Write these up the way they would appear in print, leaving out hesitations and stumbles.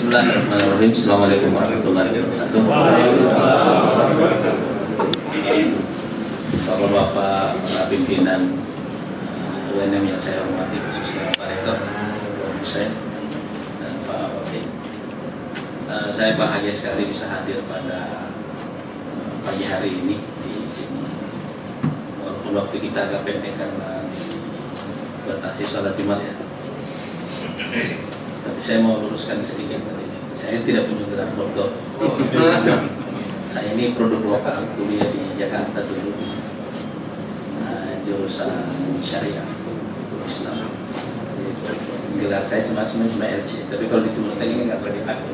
Bismillahirrahmanirrahim. Assalamualaikum warahmatullahi wabarakatuh. Bapak-bapak pimpinan UNM yang saya hormati, khususnya Pak Rektor, Pak Hussein, dan Pak Wapil. Saya bahagia sekali bisa hadir pada pagi hari ini di sini. Walaupun waktu kita agak pendek karena dibatasi sholat Jumat ya. Tapi saya mau luruskan sedikit tadi. Saya tidak punya gelar doktor. Saya ini produk lokal, kuliah di Jakarta dulu, jurusan syariah Islam. Gelar saya cuma LC, tapi kalau di Timur Tengah ini nggak pernah dipakai.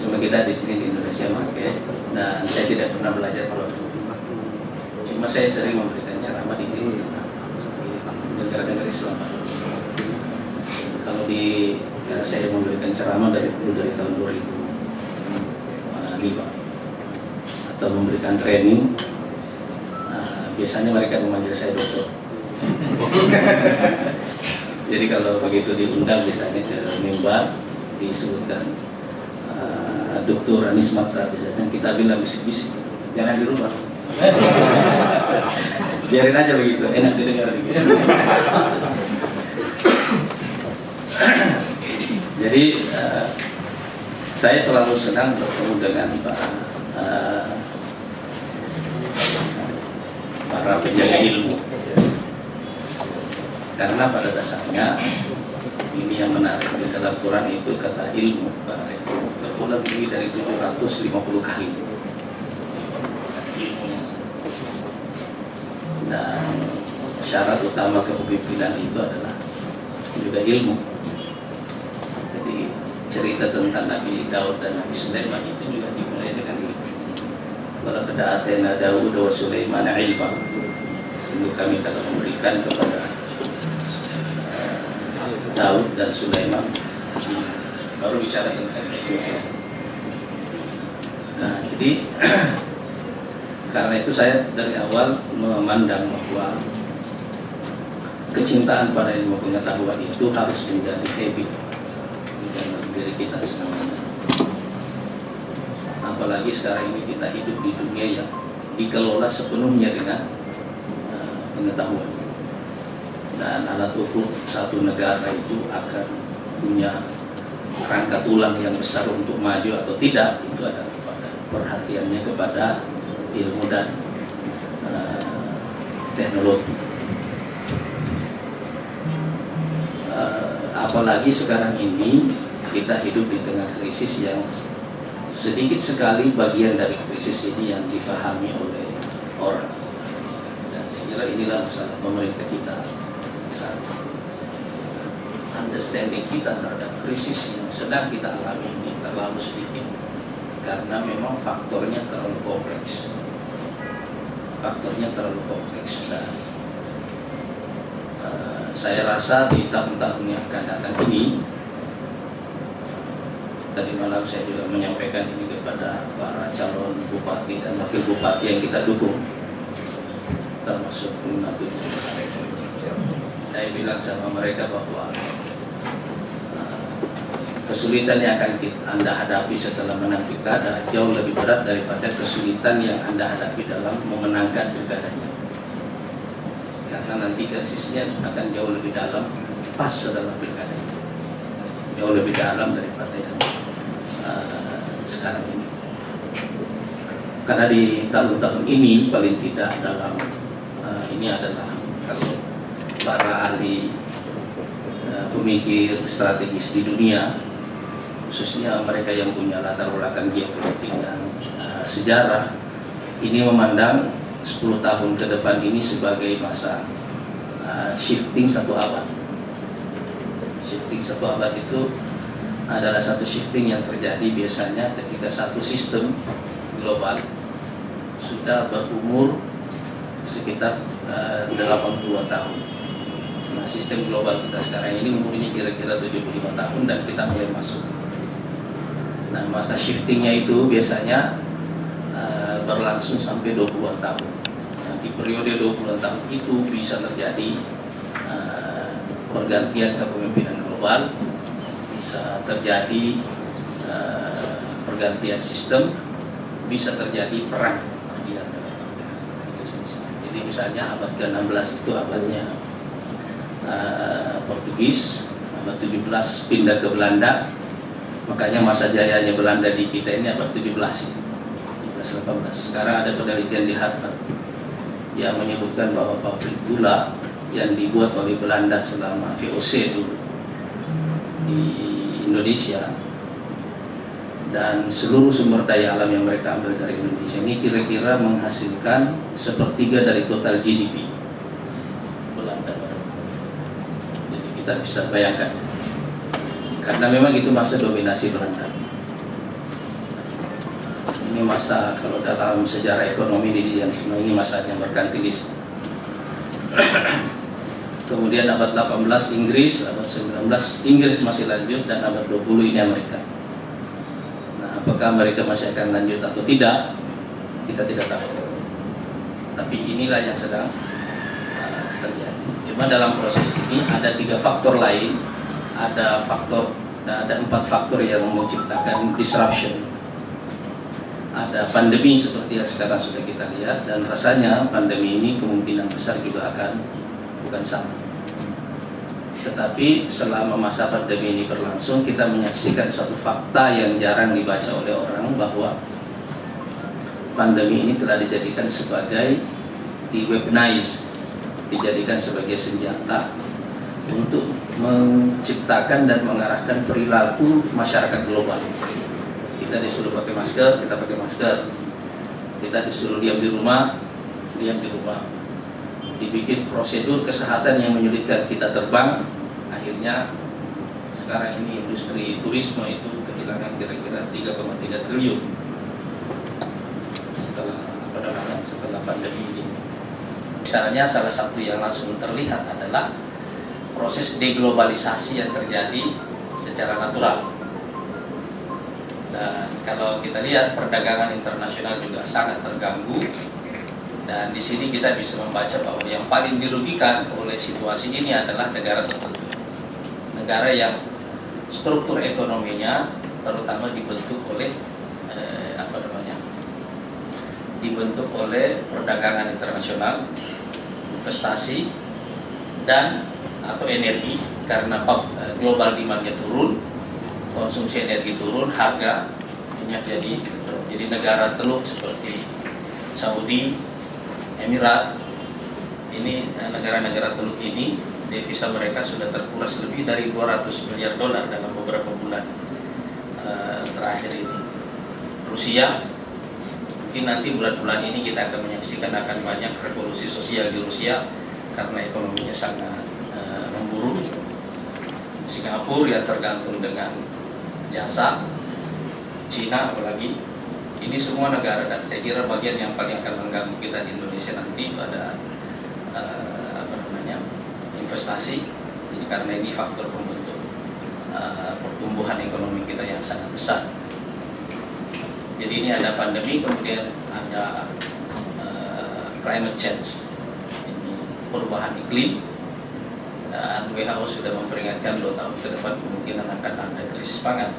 Cuma kita di sini di Indonesia pakai, dan saya tidak pernah belajar kalau cuma saya sering memberikan ceramah di negara-negara Islam. Kalau di saya memberikan ceramah dari tahun 2005 atau memberikan training, biasanya mereka memanggil saya dokter. Jadi kalau begitu diundang misalnya ke mimbar disebutkan Dr. Anis Mata, biasanya kita bilang bisik-bisik, jangan dirubah. Biarin aja begitu, enak didengar gitu. Jadi saya selalu senang bertemu dengan para penjaga ilmu, karena pada dasarnya ini yang menarik di dalam Quran itu kata ilmu terulang lebih dari 750 kali. Dan syarat utama kepemimpinan itu adalah juga ilmu. Jadi cerita tentang Nabi Daud dan Nabi Sulaiman itu juga dimulai dengan ilmu. Kalau keda'atena Daud wa Sulaiman ilma, sungguh kami telah memberikan kepada Daud dan Sulaiman. Baru bicara tentang ilmu. Nah, jadi karena itu saya dari awal memandang bahwa kecintaan pada ilmu pengetahuan itu harus menjadi habit di dalam diri kita semuanya. Apalagi sekarang ini kita hidup di dunia yang dikelola sepenuhnya dengan pengetahuan. Dan alat ukur satu negara itu akan punya rangka tulang yang besar untuk maju atau tidak, itu adalah perhatiannya kepada ilmu dan teknologi. Apalagi sekarang ini kita hidup di tengah krisis yang sedikit sekali bagian dari krisis ini yang dipahami oleh orang. Dan saya kira inilah masalah pemerintah kita. Understanding kita terhadap krisis yang sedang kita alami ini terlalu sedikit, karena memang faktornya terlalu kompleks. Dan saya rasa di tahun-tahun yang akan datang ini, tadi malam saya juga menyampaikan ini kepada para calon bupati dan wakil bupati yang kita dukung, termasuk Bupati. Saya bilang sama mereka bahwa kesulitan yang akan Anda hadapi setelah menang pilkada jauh lebih berat daripada kesulitan yang Anda hadapi dalam memenangkan pilkadanya. Karena nanti krisisnya akan jauh lebih dalam pas setelah pilkada, jauh lebih dalam daripada yang sekarang ini. Karena di tahun-tahun ini paling tidak dalam ini adalah kalau para ahli pemikir strategis di dunia, khususnya mereka yang punya latar belakang geopolitik dan sejarah, ini memandang 10 tahun ke depan ini sebagai masa shifting satu abad. Shifting satu abad itu adalah satu shifting yang terjadi biasanya ketika satu sistem global sudah berumur sekitar 80-an tahun. Nah, sistem global kita sekarang ini umurnya kira-kira 75 tahun dan kita mulai masuk. Nah, masa shiftingnya itu biasanya berlangsung sampai 20-an tahun. Nah, di periode 20-an tahun itu bisa terjadi pergantian kepemimpinan global, bisa terjadi pergantian sistem, bisa terjadi perang di antara bangsa. Jadi misalnya abad ke-16 itu abadnya Portugis, abad 17 pindah ke Belanda, makanya masa jayanya Belanda di kita ini abad 17 18. Sekarang ada penelitian di Harvard yang menyebutkan bahwa pabrik gula yang dibuat oleh Belanda selama VOC dulu di Indonesia dan seluruh sumber daya alam yang mereka ambil dari Indonesia ini kira-kira menghasilkan sepertiga dari total GDP Belanda. Jadi kita bisa bayangkan, karena memang itu masa dominasi Belanda. Ini masa, kalau dalam sejarah ekonomi di semua ini masanya merkantilis. Kemudian abad 18 Inggris, abad 19 Inggris masih lanjut, dan abad 20 ini Amerika. Nah, apakah mereka masih akan lanjut atau tidak, kita tidak tahu. Tapi inilah yang sedang terjadi. Cuma dalam proses ini ada 3 faktor lain, ada 4 faktor yang menciptakan disruption. Ada pandemi seperti yang sekarang sudah kita lihat, dan rasanya pandemi ini kemungkinan besar juga bukan sama. Tetapi selama masa pandemi ini berlangsung, kita menyaksikan suatu fakta yang jarang dibaca oleh orang, bahwa pandemi ini telah dijadikan sebagai dijadikan sebagai senjata untuk menciptakan dan mengarahkan perilaku masyarakat global. Kita disuruh pakai masker, kita pakai masker. Kita disuruh diam di rumah, diam di rumah. Dibikin prosedur kesehatan yang menyulitkan kita terbang. Akhirnya sekarang ini industri turisme itu kehilangan kira-kira 3,3 triliun setelah pandemi ini. Misalnya salah satu yang langsung terlihat adalah proses deglobalisasi yang terjadi secara natural. Dan kalau kita lihat, perdagangan internasional juga sangat terganggu, dan di sini kita bisa membaca bahwa yang paling dirugikan oleh situasi ini adalah negara tertentu, negara yang struktur ekonominya terutama dibentuk oleh dibentuk oleh perdagangan internasional, investasi, dan atau energi, karena global demand-nya turun, konsumsi energi turun, harga minyak jadi negara teluk seperti Saudi, Emirat, ini negara-negara teluk ini devisa mereka sudah terkuras lebih dari 200 miliar dolar dalam beberapa bulan terakhir ini. Rusia, mungkin nanti bulan-bulan ini kita akan menyaksikan akan banyak revolusi sosial di Rusia karena ekonominya sangat memburuk. Singapura yang tergantung dengan jasa, Cina apalagi, ini semua negara, dan saya kira bagian yang paling akan mengganggu kita di Indonesia nanti pada investasi. Jadi karena ini faktor pembentuk pertumbuhan ekonomi kita yang sangat besar. Jadi ini ada pandemi, kemudian ada climate change, ini perubahan iklim. Dan WHO sudah memperingatkan 2 tahun ke depan kemungkinan akan ada krisis pangan.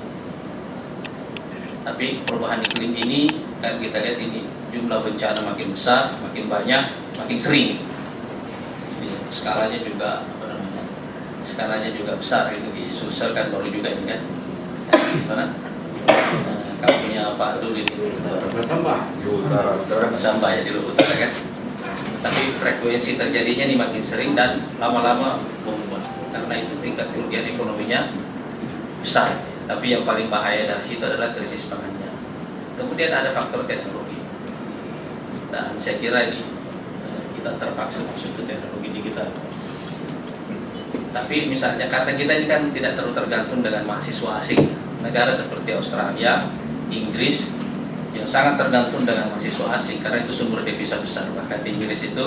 Tapi perubahan iklim ini kan kita lihat ini jumlah bencana makin besar, makin banyak, makin sering. Jadi, skalanya juga skalanya juga besar. Itu di Sulsel kan baru juga ini kan. Gimana? Kampungnya Pak Adul ini. Sampah di utara. Sampah ya di utara kan. Tapi frekuensi terjadinya ini makin sering dan lama-lama berubah, karena itu tingkat kerugian ekonominya besar. Tapi yang paling bahaya dari situ adalah krisis pangannya. Kemudian ada faktor teknologi, dan saya kira ini kita terpaksa masuk ke teknologi digital. Tapi misalnya karena kita ini kan tidak terlalu tergantung dengan mahasiswa asing, negara seperti Australia, Inggris yang sangat tergantung dengan mahasiswa asing karena itu sumber devisa besar. Bahkan di Inggris itu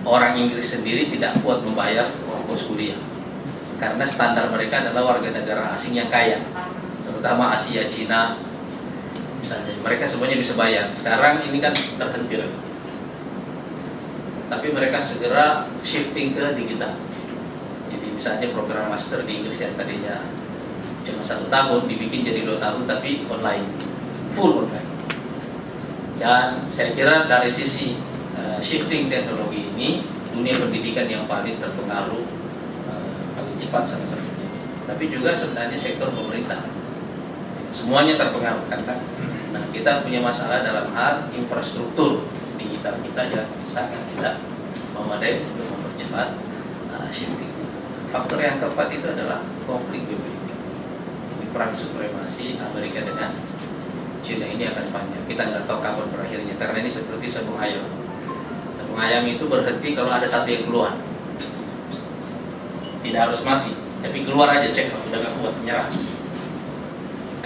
orang Inggris sendiri tidak kuat membayar ongkos kuliah karena standar mereka adalah warga negara asing yang kaya, terutama Asia, Cina misalnya, mereka semuanya bisa bayar. Sekarang ini kan terhentir, tapi mereka segera shifting ke digital. Jadi Misalnya program master di Inggris yang tadinya cuma 1 tahun dibikin jadi 2 tahun tapi online, full online. Dan saya kira dari sisi shifting teknologi ini, dunia pendidikan yang paling terpengaruh paling cepat salah satunya. Tapi juga sebenarnya sektor pemerintah, semuanya terpengaruh karena kita punya masalah dalam hal infrastruktur digital kita yang sangat tidak memadai untuk mempercepat shifting. Faktor yang keempat itu adalah konflik geopolitik. Ini perang supremasi Amerika dengan China ini akan panjang. Kita nggak tahu kapan berakhirnya karena ini seperti sabung ayam. Sabung ayam itu berhenti kalau ada satu yang keluar. Tidak harus mati, tapi keluar aja cek, udah nggak kuat menyerah.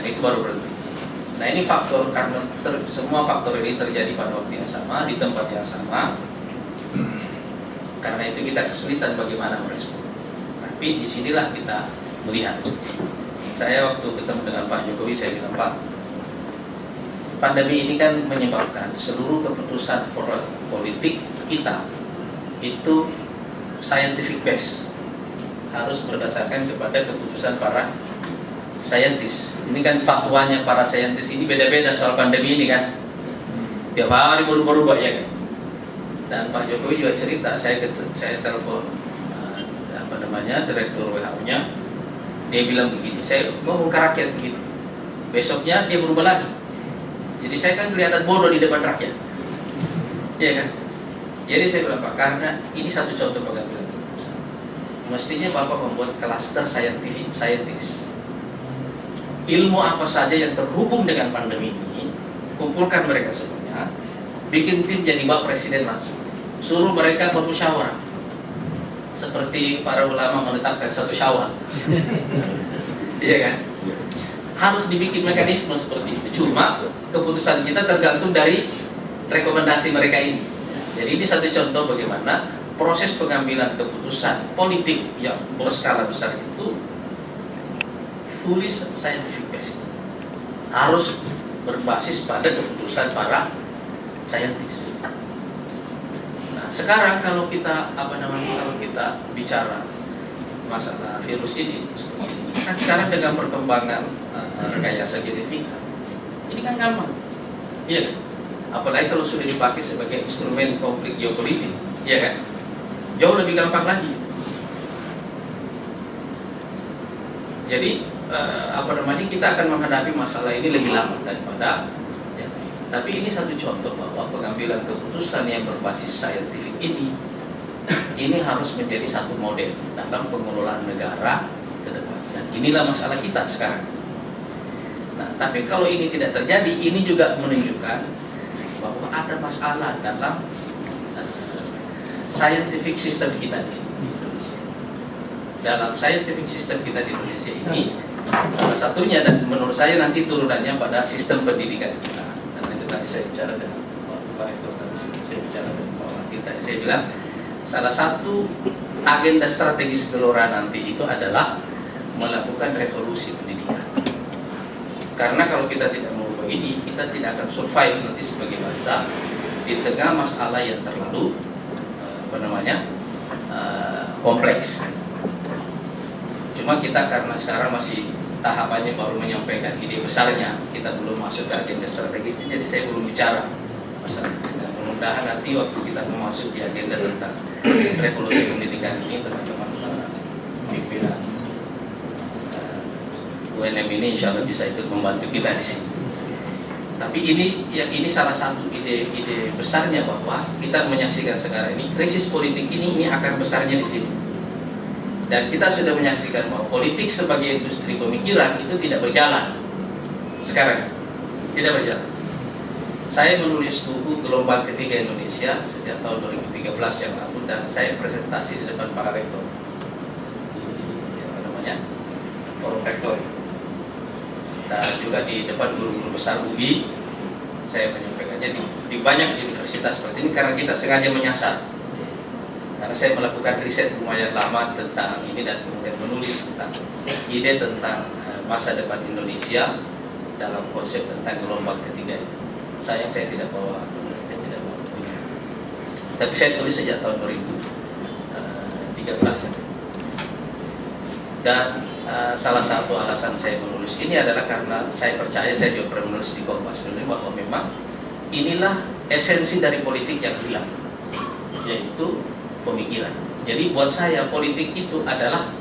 Dan itu baru berhenti. Nah ini faktor karena semua faktor ini terjadi pada waktu yang sama di tempat yang sama. Karena itu kita kesulitan bagaimana merespon. Tapi disinilah kita melihat. Saya waktu ketemu dengan Pak Jokowi saya bilang, Pak, pandemi ini kan menyebabkan seluruh keputusan politik kita itu scientific base, harus berdasarkan kepada keputusan para saintis. Ini kan fatwanya para saintis ini beda-beda soal pandemi ini kan. Tiap hari berubah-ubah ya kan. Dan Pak Jokowi juga cerita, saya telepon direktur WHO-nya, dia bilang begini, saya ngomong ke rakyat begitu. Besoknya dia berubah lagi. Jadi saya kan kelihatan bodoh di depan rakyat, iya kan? Jadi saya bilang, Pak, karena ini satu contoh pengambilan keputusan. Mestinya Bapak membuat klaster saintis. Ilmu apa saja yang terhubung dengan pandemi ini, kumpulkan mereka semuanya, bikin tim jadi Bapak Presiden langsung, suruh mereka bermusyawarah. Seperti para ulama menetapkan satu Syawal, iya kan? Harus dibikin mekanisme seperti itu. Cuma keputusan kita tergantung dari rekomendasi mereka ini. Jadi ini satu contoh bagaimana proses pengambilan keputusan politik yang berskala besar itu fully scientific based, harus berbasis pada keputusan para saintis. Nah sekarang kalau kita kalau kita bicara masalah virus ini seperti ini, kan sekarang dengan perkembangan rekayasa genetika ini kan gampang, iya kan? Apalagi kalau sudah dipakai sebagai instrumen konflik geopolitik, iya kan? Jauh lebih gampang lagi. Jadi kita akan menghadapi masalah ini lebih lama daripada ya. Tapi ini satu contoh bahwa pengambilan keputusan yang berbasis saintifik ini harus menjadi satu model dalam pengelolaan negara ke depan. Dan inilah masalah kita sekarang. Nah, tapi kalau ini tidak terjadi, ini juga menunjukkan bahwa ada masalah dalam scientific system kita di Indonesia. Dalam scientific system kita di Indonesia ini, salah satunya dan menurut saya nanti turunannya pada sistem pendidikan kita. Dan itu tadi saya bicara dengan Pak Rektor, saya bicara dengan Pak Wakil, saya bilang salah satu agenda strategis Gelora nanti itu adalah melakukan revolusi pendidikan. Karena kalau kita tidak mengubah ini, kita tidak akan survive nanti sebagai bangsa di tengah masalah yang terlalu kompleks. Cuma kita karena sekarang masih tahapannya baru menyampaikan ide besarnya, kita belum masuk ke agenda strategis, jadi saya belum bicara masalah. Mudah-mudahan nanti waktu kita masuk di agenda tentang revolusi pendidikan ini, teman-teman pimpinan UNM ini insya Allah bisa ikut membantu kita di sini. Tapi ini salah satu ide besarnya bahwa kita menyaksikan sekarang ini krisis politik ini akan besarnya di sini. Dan kita sudah menyaksikan bahwa politik sebagai industri pemikiran itu tidak berjalan sekarang, tidak berjalan. Saya menulis buku Gelombang Ketiga Indonesia sejak tahun 2013 yang lalu, dan saya presentasi di depan para rektor, forum rektor, dan juga di depan guru-guru besar UI. Saya menyampaikannya di banyak universitas seperti ini karena kita sengaja menyasar. Karena saya melakukan riset lumayan lama tentang ini dan kemudian menulis tentang ide tentang masa depan Indonesia dalam konsep tentang gelombang ketiga itu. Sayang saya tidak bawa bukunya. Tapi saya tulis sejak tahun 2013. Dan salah satu alasan saya menulis ini adalah karena saya percaya, saya juga pernah menulis di Kompas dulu, bahwa memang inilah esensi dari politik yang hilang, yaitu pemikiran. Jadi buat saya politik itu adalah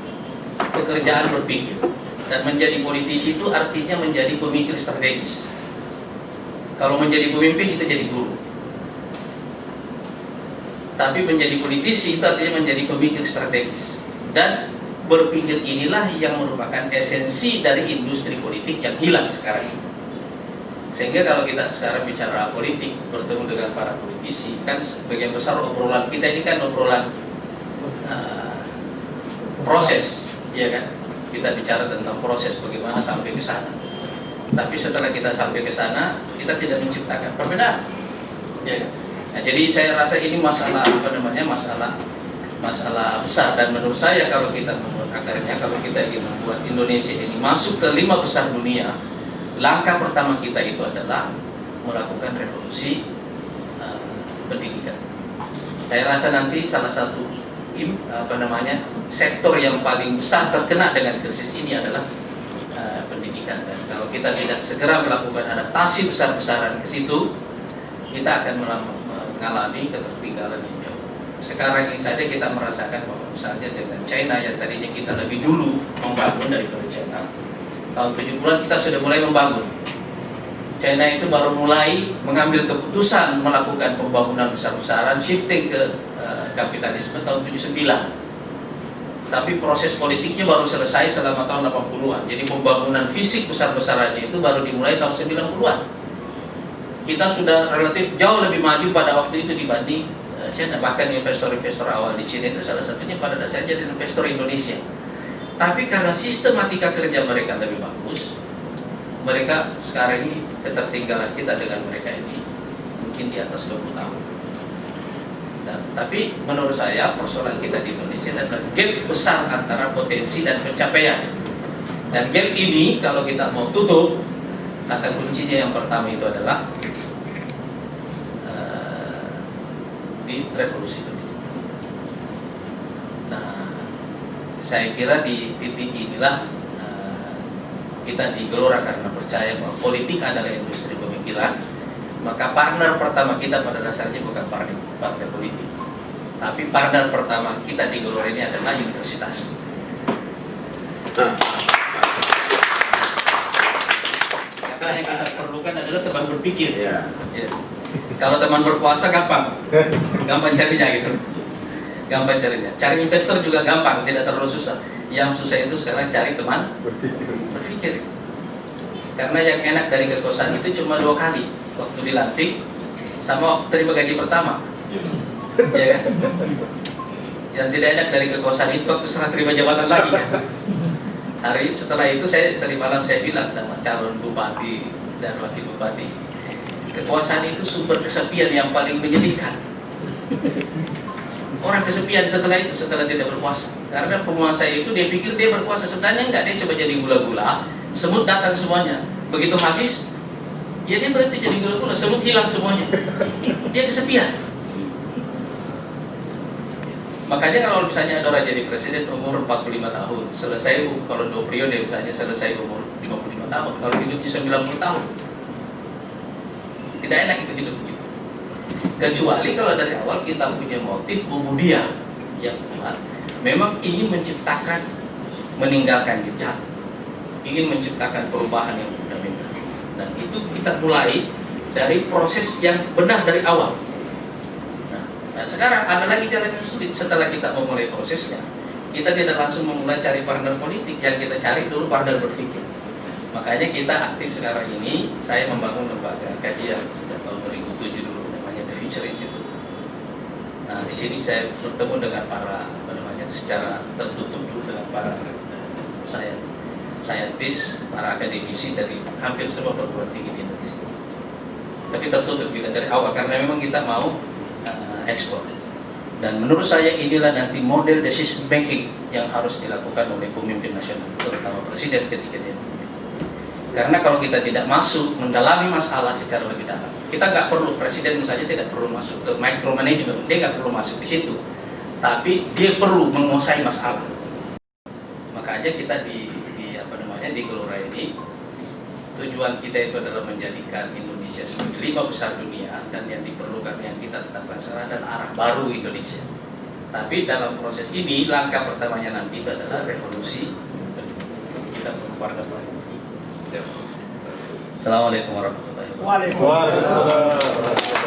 pekerjaan berpikir, dan menjadi politisi itu artinya menjadi pemikir strategis. Kalau menjadi pemimpin itu jadi guru, tapi menjadi politisi itu artinya menjadi pemikir strategis. Dan berpikir inilah yang merupakan esensi dari industri politik yang hilang sekarang ini. Sehingga kalau kita sekarang bicara politik, bertemu dengan para politisi, kan sebagian besar obrolan kita ini kan obrolan proses, ya kan? Kita bicara tentang proses bagaimana sampai ke sana. Tapi setelah kita sampai ke sana, kita tidak menciptakan perbedaan, ya kan? Nah, jadi saya rasa ini masalah masalah besar, dan menurut saya kalau kita membuat akarnya, kalau kita ingin membuat Indonesia ini masuk ke 5 besar dunia, langkah pertama kita itu adalah melakukan revolusi pendidikan. Saya rasa nanti salah satu sektor yang paling besar terkena dengan krisis ini adalah pendidikan. Dan kalau kita tidak segera melakukan adaptasi besar-besaran ke situ, kita akan mengalami ketertinggalan yang jauh. Sekarang ini saja kita merasakan bahwa misalnya dengan China yang tadinya kita lebih dulu membangun daripada China, tahun 70-an kita sudah mulai membangun. China itu baru mulai mengambil keputusan melakukan pembangunan besar-besaran, shifting ke kapitalisme tahun 79. Tapi proses politiknya baru selesai selama tahun 80-an. Jadi pembangunan fisik besar-besarannya itu baru dimulai tahun 90-an. Kita sudah relatif jauh lebih maju pada waktu itu dibanding China. Bahkan investor-investor awal di China itu salah satunya pada dasarnya jadi investor Indonesia. Tapi karena sistematika kerja mereka lebih bagus, mereka sekarang ini ketertinggalan kita dengan mereka ini mungkin di atas 20 tahun. Tapi menurut saya persoalan kita di Indonesia adalah gap besar antara potensi dan pencapaian. Dan gap ini kalau kita mau tutup, kata kuncinya yang pertama itu adalah di revolusi pendidikan. Nah, saya kira di titik inilah kita digelora karena percaya bahwa politik adalah industri pemikiran. Maka partner pertama kita pada dasarnya bukan partai politik, tapi partner pertama kita di Gelora ini adalah universitas. Karena yang kita perlukan adalah teman berpikir. Ya. Kalau teman berkuasa gampang carinya gitu. Gampang carinya. Cari investor juga gampang, tidak terlalu susah. Yang susah itu sekarang cari teman berpikir. Karena yang enak dari kekuasaan itu cuma 2 kali, waktu dilantik sama waktu terima gaji pertama. Ya kan? Yang tidak enak dari kekuasaan itu waktu serah terima jabatan lagi kan. Hari setelah itu tadi malam saya bilang sama calon bupati dan wakil bupati, kekuasaan itu sumber kesepian yang paling menyedihkan. Orang kesepian setelah itu, setelah tidak berkuasa. Karena penguasa itu dia pikir dia berkuasa, sebenarnya enggak, dia coba jadi gula-gula, semut datang semuanya. Begitu habis, ya dia berarti jadi gula-gula, semut hilang semuanya. Dia kesepian. Makanya kalau misalnya ada orang jadi presiden umur 45 tahun, selesai kalau 2 periode misalnya selesai umur 55 tahun, kalau hidupnya 90 tahun. Tidak enak itu hidup begitu. Kecuali kalau dari awal kita punya motif bubudia yang kuat, memang ingin menciptakan, meninggalkan jejak, ingin menciptakan perubahan yang fundamental. Dan itu kita mulai dari proses yang benar dari awal. Nah, sekarang ada lagi jalan yang sulit. Setelah kita memulai prosesnya, kita tidak langsung memulai cari partner politik, yang kita cari dulu partner berpikir. Makanya kita aktif sekarang ini, saya membangun lembaga kajian sejak tahun 2007 dulu, namanya The Future Institute. Nah, di sini saya bertemu dengan para secara tertutup dulu dengan para saintis, para akademisi dari hampir semua perguruan tinggi di Indonesia. Tapi tertutup juga dari awal karena memang kita mau ekspor. Dan menurut saya inilah nanti model decision making yang harus dilakukan oleh pemimpin nasional, terutama presiden ketika dia memimpin. Karena kalau kita tidak masuk mendalami masalah secara lebih dalam, kita nggak perlu, presiden misalnya tidak perlu masuk ke micromanagement, dia nggak perlu masuk di situ, tapi dia perlu menguasai masalah. Makanya makanya kita di di Gelora ini tujuan kita itu adalah menjadikan Indonesia sebagai 5 besar dunia, dan yang diperlukan yang kita tetapkan sekarang dan arah baru Indonesia. Tapi dalam proses ini langkah pertamanya nanti itu adalah revolusi kita berwarga baru. Assalamualaikum warahmatullahi wabarakatuh. Waalaikumsalam.